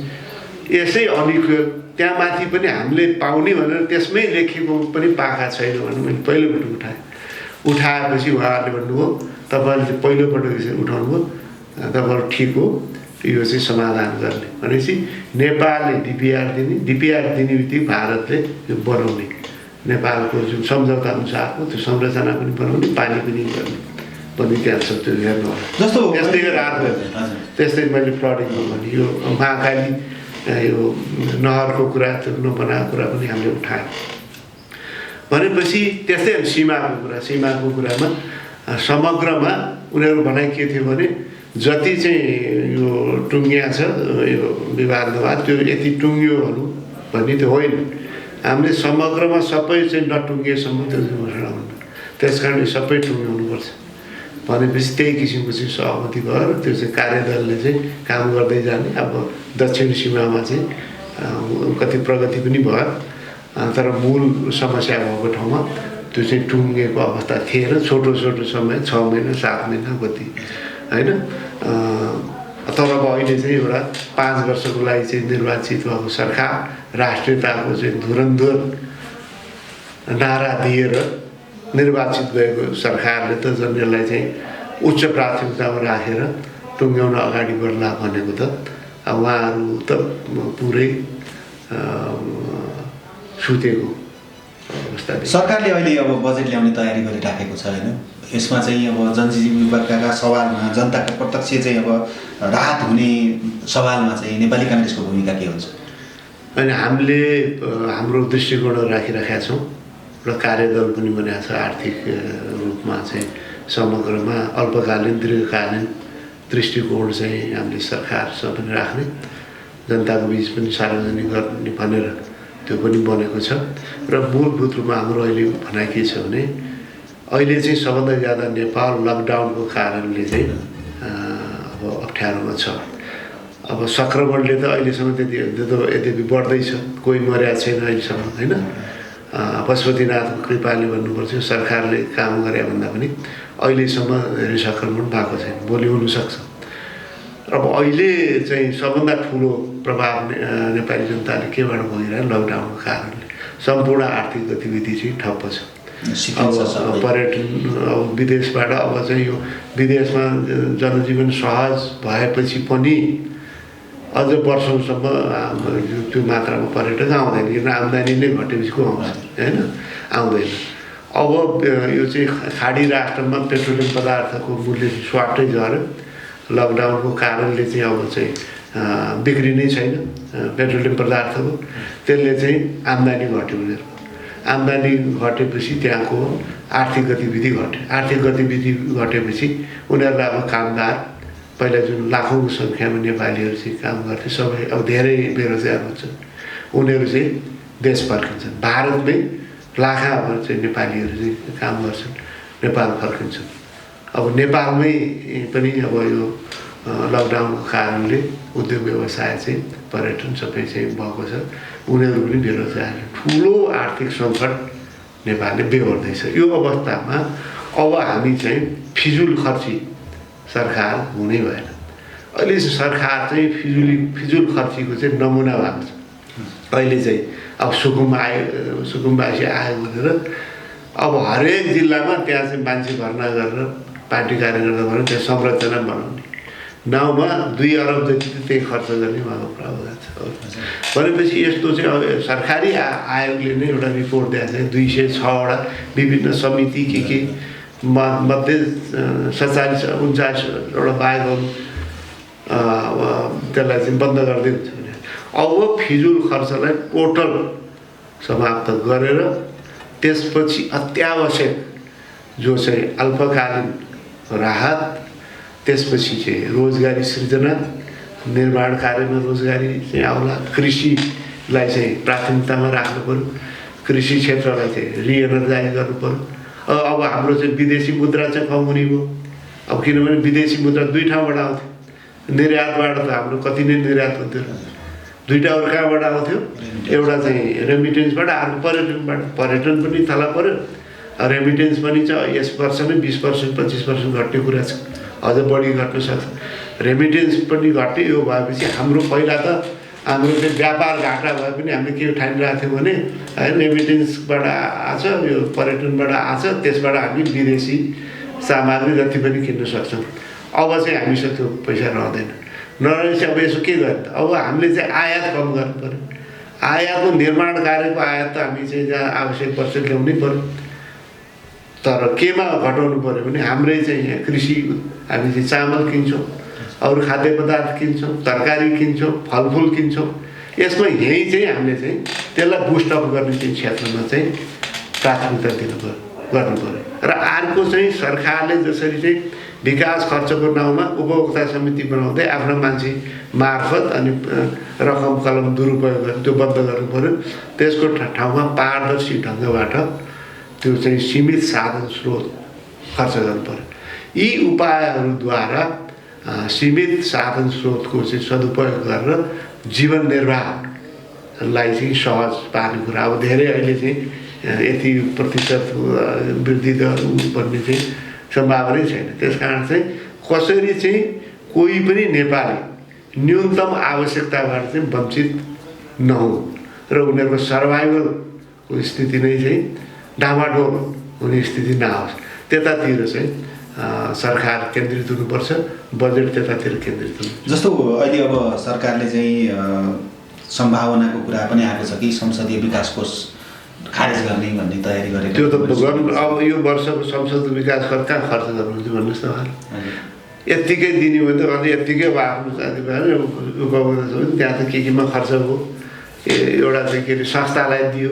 यसै अनइक्वल, त्यहाँ माथि पनि हामीले पाउने भनेर त्यसमै लेखेको पनि पाएका छैन भनेर मैले पहिलोपटक उठाएपछि उहाँहरूले भन्नुभयो तपाईँले चाहिँ पहिलोपटक यसरी उठाउनुभयो, तपाईँहरू ठिक हो, यो चाहिँ समाधान गर्ने भनेपछि नेपालले डिपिआर दिने बित्तिकै भारतले यो बनाउने नेपालको जुन सम्झौता अनुसारको त्यो संरचना पनि बनाउने, पानी पनि गर्ने भन्ने त्यहाँ छ। त्यो हेर्नु होला जस्तो त्यस्तै रात त्यस्तै मैले फ्लडिङको भने यो महाकाली यो नहरको कुरा त्यो नबनाएको कुरा पनि हामीले उठायौँ भनेपछि त्यस्तै सीमाको कुरामा समग्रमा उनीहरू भनाइ के थियो भने जति चाहिँ यो टुङ्गिया छ यो विवाद त्यो यति टुङ्गियो भनौँ भन्ने त्यो होइन। हामीले समग्रमा सबै चाहिँ नटुङ्गिएसम्म त्यो घोषणा हुनु, त्यस कारण सबै टुङ्ग्याउनुपर्छ भनेपछि त्यही किसिमको चाहिँ सहमति भएर त्यो चाहिँ कार्यदलले चाहिँ काम गर्दै जाने। अब दक्षिण सीमामा चाहिँ कति प्रगति पनि भयो, तर मूल समस्या भएको ठाउँमा त्यो चाहिँ टुङ्गेको अवस्था थिएन। छोटो समय 6 महिना 7 महिना कति होइन। तर अब अहिले चाहिँ एउटा 5 वर्षको लागि चाहिँ निर्वाचित भएको सरकार राष्ट्रियताको चाहिँ धुरन्धर नारा दिएर निर्वाचित भएको सरकारले त जनतालाई चाहिँ उच्च प्राथमिकतामा राखेर टुङ्ग्याउन अगाडि बढ्ला भनेको त उहाँहरू त पुरै सुतेको अवस्था। सरकारले अहिले अब बजेट ल्याउने तयारी गरिराखेको छ होइन, यसमा चाहिँ अब जनजीविकाका सवालमा जनताका प्रत्यक्ष चाहिँ अब राहत हुने सवालमा चाहिँ नेपाली काङ्ग्रेसको भूमिका के हुन्छ? अनि हामीले हाम्रो दृष्टिकोण राखिराखेका छौँ र कार्यदल पनि बनाएको छ। आर्थिक रूपमा चाहिँ समग्रमा अल्पकालीन दीर्घकालीन दृष्टिकोण चाहिँ हामीले सरकारसँग पनि राख्ने, जनताको बिच पनि सार्वजनिक गर्ने भनेर त्यो पनि बनेको छ। र मूलभूत रूपमा हाम्रो अहिले भनाइ के छ भने अहिले चाहिँ सबभन्दा ज्यादा नेपाल लकडाउनको कारणले चाहिँ अब अप्ठ्यारोमा छ। अब सङ्क्रमणले त अहिलेसम्म यद्यपि बढ्दैछ, कोही मर्या छैन अहिलेसम्म होइन। पशुपतिनाथको कृपाले भन्नुपर्छ, सरकारले काम गरे भन्दा पनि अहिलेसम्म धेरै सङ्क्रमण भएको छैन, भोलि हुनसक्छ। अब अहिले चाहिँ सबभन्दा ठुलो प्रभाव नेपाली जनताले केबाट भोगिरह्यो? लकडाउनको कारणले सम्पूर्ण आर्थिक गतिविधि चाहिँ ठप्प छ। अब पर्यटन अब विदेशबाट अब चाहिँ यो विदेशमा जनजीवन सहज भएपछि पनि अझ वर्षौँसम्म त्यो मात्रामा पर्यटक आउँदैन, किन आम्दानी नै घटेपछि को आउँछ होइन, आउँदैन। अब यो चाहिँ खाडी राष्ट्रमा पेट्रोलियम पदार्थको मूल्य स्वाटै झऱ्यो। लकडाउनको कारणले चाहिँ अब चाहिँ बिक्री नै छैन पेट्रोलियम पदार्थको, त्यसले चाहिँ आम्दानी घट्यो उनीहरूको। आम्दानी घटेपछि त्यहाँको आर्थिक गतिविधि घट्यो। आर्थिक गतिविधि घटेपछि उनीहरूलाई अब कामदार, पहिला जुन लाखौँको सङ्ख्यामा नेपालीहरू चाहिँ काम गर्थे सबै अब धेरै बेरोजगार हुन्छन्, उनीहरू चाहिँ देश फर्किन्छन्। भारतमै लाखौँ चाहिँ नेपालीहरू चाहिँ काम गर्छन्, नेपाल फर्किन्छन्। अब नेपालमै पनि अब यो लकडाउनको कारणले उद्योग व्यवसाय चाहिँ पर्यटन सबै चाहिँ भएको छ, उनीहरू पनि बेरोजगार। ठुलो आर्थिक सङ्कट नेपालले बेहोर्दैछ। यो अवस्थामा अब हामी चाहिँ फिजुल खर्ची सरकार हुनै भएन। अहिले सरकार चाहिँ फिजुल खर्चीको चाहिँ नमुना भएको छ। अहिले चाहिँ अब सुकुम्बासी आयो भनेर अब हरेक जिल्लामा त्यहाँ चाहिँ मान्छे भर्ना गरेर पार्टी कार्यकर्ता भनेर त्यहाँ संरचना बनाउने, नाउँमा 2 अरब जति त्यही खर्च गर्ने उहाँको प्रावधान छ। भनेपछि यस्तो चाहिँ अब सरकारी आयोगले नै एउटा रिपोर्ट दिएको छ, 206वटा विभिन्न समिति के मध्ये 47-49वटा बाहेकहरू त्यसलाई चाहिँ बन्द गर्दै हुन्छ भने अब फिजुल खर्चलाई टोटल समाप्त गरेर त्यसपछि अत्यावश्यक जो चाहिँ अल्पकालीन राहत, त्यसपछि चाहिँ रोजगारी सृजना, निर्माण कार्यमा रोजगारी चाहिँ आउला, कृषिलाई चाहिँ प्राथमिकतामा राख्नु पर्यो, कृषि क्षेत्रलाई चाहिँ रिएनर्जाइज गर्नु पर्यो। अब हाम्रो चाहिँ विदेशी मुद्रा चाहिँ कम हुने भयो। अब किनभने विदेशी मुद्रा 2 ठाउँबाट आउँथ्यो, निर्यातबाट त हाम्रो कति नै निर्यात हुन्थ्यो, 2टा अरू कहाँबाट आउँथ्यो? एउटा चाहिँ रेमिटेन्सबाट, अर्को पर्यटनबाट। पर्यटन पनि थला पर्यो, रेमिटेन्स पनि छ। यस वर्ष नै 20% 25% घट्ने कुरा छ, अझ बढी घट्न सक्छ। रेमिटेन्स पनि घट्यो। यो भएपछि हाम्रो पहिला त हाम्रो चाहिँ व्यापार घाटा भए पनि हामीले के ठानिरहेको थियौँ भने होइन, रेमिटेन्सबाट आछ, यो पर्यटनबाट आछ, त्यसबाट हामी विदेशी सामग्री जति पनि किन्न सक्छौँ। अब चाहिँ हामीसँग त्यो पैसा रहँदैन, नरहेपछि अब यसो के गर्ने त? अब हामीले चाहिँ आयात कम गर्नु पऱ्यो। आयातको निर्माण कार्यको आयात त हामी चाहिँ जहाँ आवश्यक पर्छ ल्याउनै पऱ्यो। तर केमा घटाउनु पऱ्यो भने हाम्रै चाहिँ यहाँ कृषि, हामी चाहिँ चामल किन्छौँ, अरू खाद्य पदार्थ किन्छौँ, तरकारी किन्छौँ, फलफुल किन्छौँ। यसमा यहीँ चाहिँ हामीले चाहिँ त्यसलाई बुस्टअप गर्ने चाहिँ क्षेत्रमा चाहिँ प्राथमिकता गर्नु पऱ्यो। र अर्को चाहिँ सरकारले जसरी चाहिँ विकास खर्चको नाउँमा उपभोक्ता समिति बनाउँदै आफ्नो मान्छे मार्फत अनि रकम कलम दुरुपयोग गर्नु, त्यो बन्द गर्नु पऱ्यो। त्यसको ठाउँमा पारदर्शी ढङ्गबाट त्यो चाहिँ सीमित साधन स्रोत खर्च गर्नु पऱ्यो। यी उपायहरूद्वारा सीमित साधन स्रोतको चाहिँ सदुपयोग गरेर जीवन निर्वाहलाई चाहिँ सहज पार्ने कुरा। अब धेरै अहिले चाहिँ यति प्रतिशत वृद्धि दर भन्ने चाहिँ सम्भावनै छैन। त्यस कारण चाहिँ कसरी चाहिँ कोही पनि नेपाली न्यूनतम आवश्यकताबाट चाहिँ वञ्चित नहुन् र उनीहरूको सर्भाइभलको स्थिति नै चाहिँ डामाडोल हुने स्थिति नआओस्, त्यतातिर चाहिँ सरकार केन्द्रित हुनुपर्छ, बजेट त्यतातिर केन्द्रित हुनु। जस्तो अहिले अब सरकारले चाहिँ सम्भावनाको कुरा पनि आएको छ कि संसदीय विकास कोष खारेज गर्ने भन्ने तयारी गरेको त्यो त गर्नु। अब यो वर्षको संसदको विकास खर्च कहाँ खर्च गर्नुहुन्छ भन्नुहोस् न उहाँले। यत्तिकै दिने हो भने त अझै यत्तिकै अब आफ्नो साथीभाइ उपभोक्ता छ भने त्यहाँ त केमा खर्च भयो, एउटा चाहिँ के अरे संस्थालाई दियो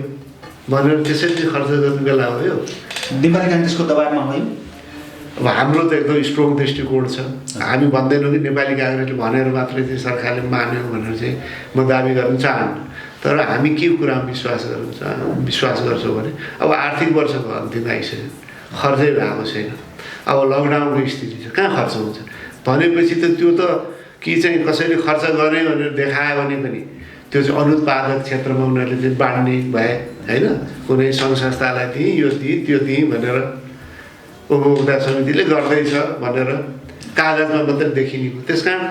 भनेर त्यसरी चाहिँ खर्च गर्ने बेला हो यो। नेपाली काङ्ग्रेसको दबाबमा होइन। अब हाम्रो त एकदम स्ट्रङ दृष्टिकोण छ। हामी भन्दैनौँ कि नेपाली काङ्ग्रेसले भनेर मात्रै चाहिँ सरकारले मान्यो भनेर चाहिँ म दाबी गर्न चाहन्न। तर हामी के कुरामा विश्वास गर्छौँ भने अब आर्थिक वर्षको अन्तिम आइसक्यो, खर्चै भएको छैन, अब लकडाउनको स्थिति छ, कहाँ खर्च हुन्छ भनेपछि त त्यो त कि चाहिँ कसैले खर्च गरे भनेर देखायो भने पनि त्यो चाहिँ अनुत्पादक क्षेत्रमा उनीहरूले चाहिँ बाँड्ने भए होइन। कुनै सङ्घ संस्थालाई दिएँ, यो दिएँ, त्यो दिएँ भनेर उपभोक्ता समितिले गर्दैछ भनेर कागजमा मात्रै देखिने हो। त्यस कारण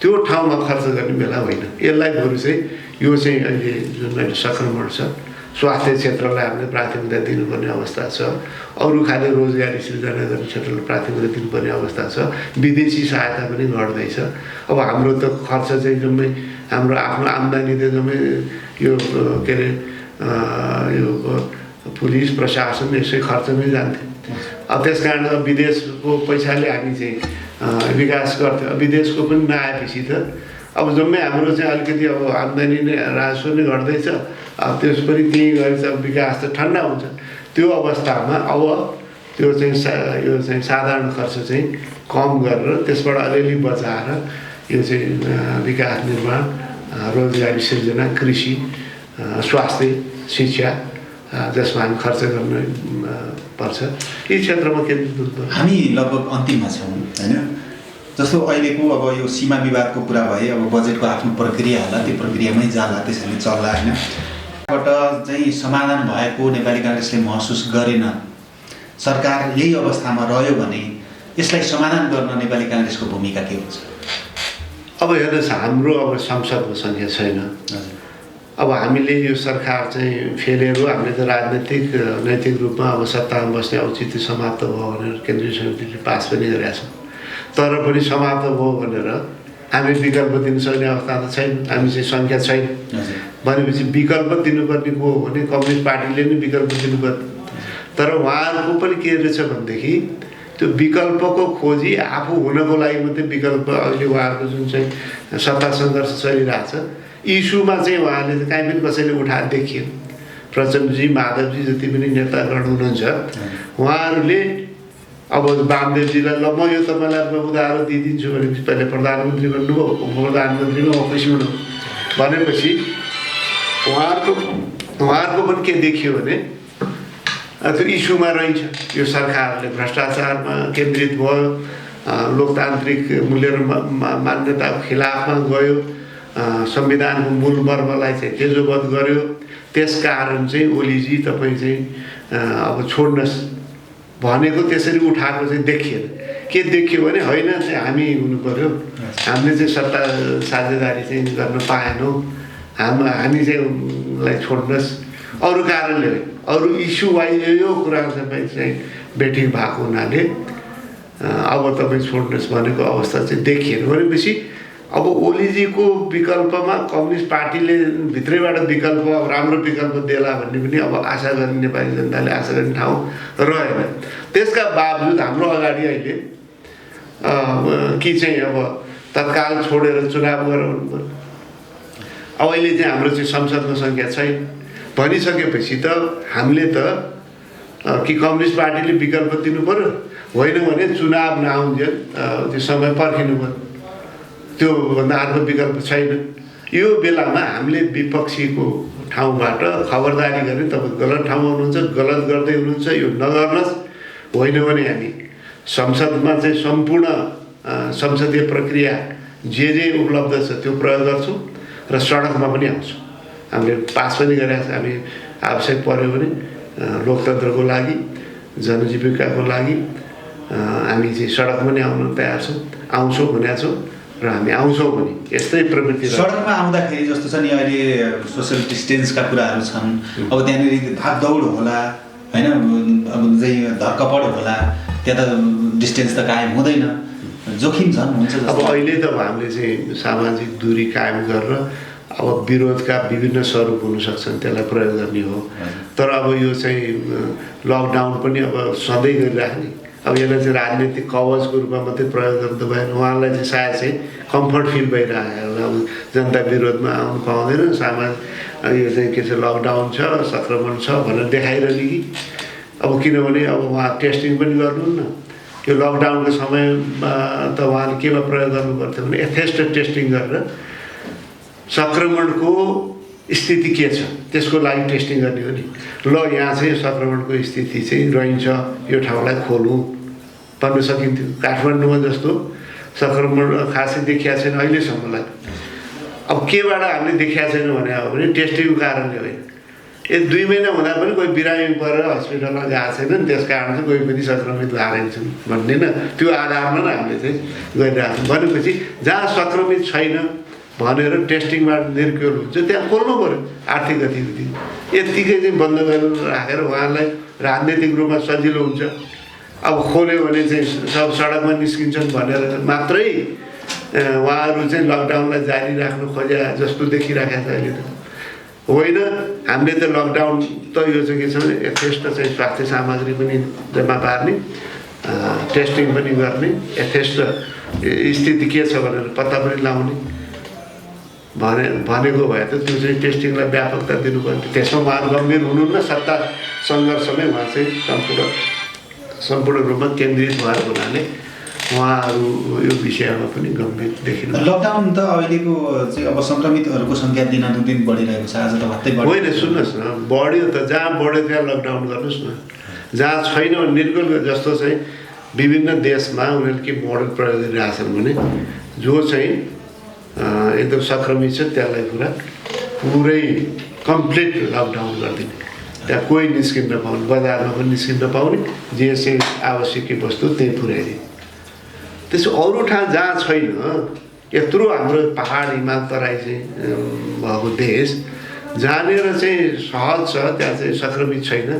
त्यो ठाउँमा खर्च गर्ने बेला होइन। यसलाई बरु चाहिँ यो चाहिँ अहिले जुन अहिले सङ्क्रमण छ, स्वास्थ्य क्षेत्रलाई हामीले प्राथमिकता दिनुपर्ने अवस्था छ, अरू खाले रोजगारी सृजना गर्ने क्षेत्रलाई प्राथमिकता दिनुपर्ने अवस्था छ, विदेशी सहायता पनि घट्दैछ। अब हाम्रो त खर्च चाहिँ जम्मै हाम्रो आफ्नो आम्दानी त जम्मै यो के अरे यो पुलिस प्रशासन यसै खर्चमै जान्थ्यो। अब त्यस कारण विदेशको पैसाले हामी चाहिँ विकास गर्थ्यौँ। विदेशको पनि नआएपछि त अब जम्मै हाम्रो चाहिँ अलिकति अब आम्दानी नै राजस्व नै घट्दैछ, अब त्यस पनि त्यहीँ गएर चाहिँ विकास त ठन्डा हुन्छ। त्यो अवस्थामा अब त्यो चाहिँ यो चाहिँ साधारण खर्च चाहिँ कम गरेर त्यसबाट अलिअलि बचाएर यो चाहिँ विकास निर्माण, रोजगारी सृजना, कृषि, स्वास्थ्य, शिक्षा जसमा हामी खर्च गर्न पर्छ, यी क्षेत्रमा केन्द्रित हुनुपर्छ। हामी लगभग अन्तिममा छौँ होइन। जस्तो अहिलेको अब यो सीमा विवादको कुरा भए, अब बजेटको आफ्नो प्रक्रिया होला, त्यो प्रक्रियामै जाला, त्यसरी चल्ला होइन। बाट चाहिँ समाधान भएको नेपाली काङ्ग्रेसले महसुस गरेन, सरकार यही अवस्थामा रह्यो भने यसलाई समाधान गर्न नेपाली काङ्ग्रेसको भूमिका के हुन्छ? अब हेर्नुहोस्, हाम्रो अब संसदको सङ्ख्या छैन। अब हामीले यो सरकार चाहिँ फेलेर हामीले त नैतिक रूपमा अब सत्तामा बस्ने औचित्य समाप्त भयो भनेर केन्द्रीय समितिले पास पनि गरेका छौँ। तर पनि समाप्त भयो भनेर हामी विकल्प दिन सक्ने अवस्था त छैन। हामी चाहिँ सङ्ख्या छैन भनेपछि विकल्प दिनुपर्ने को हो भने कम्युनिस्ट पार्टीले नै विकल्प दिनुपर्ने। तर उहाँहरूको पनि के रहेछ भनेदेखि त्यो विकल्पको खोजी आफू हुनको लागि मात्रै विकल्प, अहिले उहाँहरूको जुन चाहिँ सत्ता सङ्घर्ष चलिरहेछ इस्युमा चाहिँ उहाँले चाहिँ कहीँ पनि कसैले उठाएर देखिएन। प्रचण्डजी, माधवजी जति पनि नेतागण हुनुहुन्छ उहाँहरूले अब वामदेवजीलाई ल म यो तपाईँलाई उधारो दिइदिन्छु भनेपछि पहिले प्रधानमन्त्री भन्नुभयो, उपप्रधानमन्त्रीमा अफिस हुनु भनेपछि उहाँहरूको पनि के देखियो भने त्यो इस्युमा रहन्छ। यो सरकारले भ्रष्टाचारमा केन्द्रित भयो, लोकतान्त्रिक मूल्य र मान्यताको खिलाफमा गयो, संविधानको मूल मर्मलाई चाहिँ तेजोवध गर्यो। त्यस कारण चाहिँ ओलीजी तपाईँ चाहिँ अब छोड्नुहोस् भनेको त्यसरी उठाएको चाहिँ देखिएन। के देखियो भने होइन चाहिँ हामी हुनु पऱ्यो, हामीले चाहिँ सत्ता साझेदारी चाहिँ गर्न पाएनौँ, हामी चाहिँ उनलाई छोड्नुहोस्, अरू कारणले होइन, अरू इस्यु वाइज यो कुरा तपाईँ चाहिँ बेठिक भएको हुनाले अब तपाईँ छोड्नुहोस् भनेको अवस्था चाहिँ देखिएन। भनेपछि अब ओलीजीको विकल्पमा कम्युनिस्ट पार्टीले भित्रैबाट विकल्प राम्रो विकल्प देला भन्ने पनि अब आशा गर्ने नेपाली जनताले आशा गर्ने ठाउँ रहेन। त्यसका बावजुद हाम्रो अगाडि अहिले कि चाहिँ अब तत्काल छोडेर चुनाव गराउनु पर्यो। अब अहिले चाहिँ हाम्रो चाहिँ संसदको सङ्ख्या छैन भनिसकेपछि त हामीले त कि कम्युनिस्ट पार्टीले विकल्प दिनु पर्यो, होइन भने चुनाव नआउन्जेल त्यो समय पर्खिनु पर्यो। त्यो भन्दा अर्को विकल्प छैन। यो बेलामा हामीले विपक्षीको ठाउँबाट खबरदारी गर्ने, तपाईँ गलत ठाउँमा हुनुहुन्छ, गलत गर्दै हुनुहुन्छ, यो नगर्नुहोस्, होइन भने हामी संसदमा चाहिँ सम्पूर्ण संसदीय प्रक्रिया जे उपलब्ध छ त्यो प्रयोग गर्छौँ र सडकमा पनि आउँछौँ। हामीले पास पनि गरेका छ। हामी आवश्यक पर्यो भने लोकतन्त्रको लागि, जनजीविकाको लागि हामी चाहिँ सडकमा नै आउन तयार छौँ, आउँछौँ भनेका छौँ र हामी आउँछौँ पनि। यस्तै प्रवृत्ति सडकमा आउँदाखेरि जस्तो छ नि, अहिले सोसियल डिस्टेन्सका कुराहरू छन्, अब त्यहाँनिर भागदौड होला होइन, अब चाहिँ धरकपड होला, त्यहाँ त डिस्टेन्स त कायम हुँदैन, जोखिम झन् हुन्छ। अब अहिले त हामीले चाहिँ सामाजिक दूरी कायम गरेर अब विरोधका विभिन्न स्वरूप हुन सक्छन्, त्यसलाई प्रयोग गर्ने हो। तर अब यो चाहिँ लकडाउन पनि अब सधैँ गरिराख्ने, अब यसलाई चाहिँ राजनीतिक कवचको रूपमा मात्रै प्रयोग गर्नु त भएन। उहाँलाई चाहिँ सायद चाहिँ कम्फर्ट फिल भइरहेको अब जनता विरोधमा आउनु पाउँदैन, यो चाहिँ के छ लकडाउन छ, सङ्क्रमण छ भनेर देखाइरहने कि। अब किनभने अब उहाँ टेस्टिङ पनि गर्नुहुन्न, यो लकडाउनको समयमा त उहाँले केमा प्रयोग गर्नुपर्थ्यो भने यथेष्ट टेस्टिङ गरेर सङ्क्रमणको स्थिति के छ त्यसको लागि टेस्टिङ गर्ने हो नि। ल यहाँ चाहिँ सङ्क्रमणको स्थिति चाहिँ रहन्छ, यो ठाउँलाई खोलौँ भन्न सकिन्थ्यो। काठमाडौँमा जस्तो सङ्क्रमण खासै देखिया छैन अहिलेसम्मलाई। अब केबाट हामीले देखिया छैन भने अब भने टेस्टिङको कारणले होइन। 1-2 महिना हुँदा पनि कोही बिरामी परेर हस्पिटलमा गएको छैन नि, त्यस कारण चाहिँ कोही पनि सङ्क्रमित भएर छन् भन्ने न, त्यो आधारमा नै हामीले चाहिँ गरिरहेको छौँ। भनेपछि जहाँ सङ्क्रमित छैन भनेर टेस्टिङबाट निर्क्युल हुन्छ त्यहाँ खोल्नु पऱ्यो आर्थिक गतिविधि। यत्तिकै चाहिँ बन्द गरेर राखेर उहाँलाई राजनैतिक रूपमा सजिलो हुन्छ। अब खोल्यो भने चाहिँ सब सडकमा निस्किन्छन् भनेर मात्रै उहाँहरू चाहिँ लकडाउनलाई जारी राख्नु खोजे जस्तो देखिराखेको छ अहिले त होइन। हामीले त लकडाउन त यो चाहिँ के छ भने यथेष्ट चाहिँ स्वास्थ्य सामग्री पनि जम्मा पार्ने, टेस्टिङ पनि गर्ने, यथेष्ट स्थिति के छ भनेर पत्ता पनि लाउने भनेको भए त त्यो चाहिँ टेस्टिङलाई व्यापकता दिनुपर्ने। त्यसमा उहाँहरू गम्भीर हुनुहुन्न, सत्ता सङ्घर्षमै उहाँ चाहिँ सम्पूर्ण रूपमा केन्द्रित भएको हुनाले उहाँहरू यो विषयमा पनि गम्भीर देखिनु। लकडाउन त अहिलेको चाहिँ अब सङ्क्रमितहरूको सङ्ख्या दिनानुदिन बढिरहेको छ, आज त भत्तै बढ्यो। होइन सुन्नुहोस् न, बढ्यो त, जहाँ बढ्यो त्यहाँ लकडाउन गर्नुहोस् न, जहाँ छैन निर्गुण। जस्तो चाहिँ विभिन्न देशमा उनीहरूले के मोडल प्रयोग गरिरहेछन् भने जो चाहिँ एकदम सङ्क्रमित छ त्यसलाई पुरै कम्प्लिट लकडाउन गरिदिने, त्यहाँ कोही निस्किन नपाउने, बजारमा पनि निस्किन नपाउने, जे चाहिँ आवश्यक वस्तु त्यही पुर्याइदिने। त्यसो अरू ठाउँ जहाँ छैन, यत्रो हाम्रो पहाड हिमाल तराई चाहिँ भएको देश जहाँनिर चाहिँ सहज छ, त्यहाँ चाहिँ सङ्क्रमित छैन,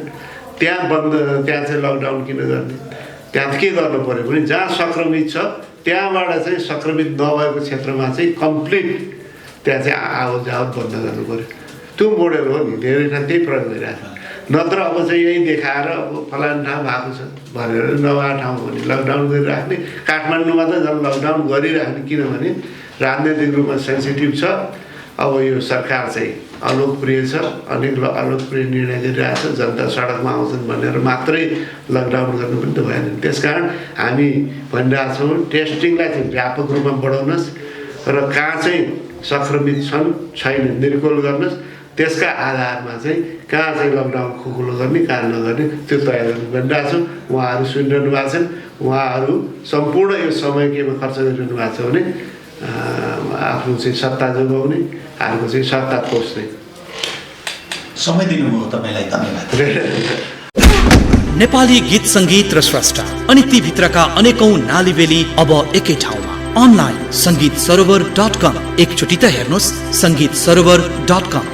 त्यहाँ चाहिँ लकडाउन किन गर्ने? त्यहाँ के गर्नु पऱ्यो भने जहाँ सङ्क्रमित छ त्यहाँबाट चाहिँ सङ्क्रमित नभएको क्षेत्रमा चाहिँ कम्प्लिट त्यहाँ चाहिँ आवत जावत बन्द गर्नु पऱ्यो। त्यो मोडल हो नि, धेरै ठाउँ त्यही प्रयोग गरिरहेको छ। नत्र अब चाहिँ यही देखाएर अब फलानु ठाउँ भएको छ भनेर नभएको ठाउँ भने लकडाउन गरिराख्ने। काठमाडौँमा त झन् लकडाउन गरिराख्ने, किनभने राजनैतिक रूपमा सेन्सिटिभ छ। अब यो सरकार चाहिँ अलोकप्रिय छ, अनेक अलोकप्रिय निर्णय गरिरहेको छ, जनता सडकमा आउँछन् भनेर मात्रै लकडाउन गर्नु पनि त भएन। त्यसकारण हामी भनिरहेछौँ टेस्टिङलाई चाहिँ व्यापक रूपमा बढाउनुहोस् र कहाँ चाहिँ सङ्क्रमित छन् छैन निर्कुल गर्नुहोस्, त्यसका आधारमा चाहिँ कहाँ चाहिँ लकडाउन खुकुलो गर्ने कहाँ नगर्ने त्यो तय गर्नु भनिरहेको छौँ। उहाँहरू सुनिरहनु भएको छन्, उहाँहरू सम्पूर्ण यो समय केमा खर्च गरिरहनु भएको छ भने आफ्नो चाहिँ सत्ता जोगाउने, अर्को चाहिँ सत्ता खोज्ने। समय दिनुभयो तपाईँलाई धन्यवाद। नेपाली गीत सङ्गीत र स्रष्टा अनि ती भित्रका अनेकौं नालीबेली अब एकै ठाउँमा अनलाइन sangeetsarobar.com। एकचोटि त हेर्नुहोस् sangeetsarobar.com।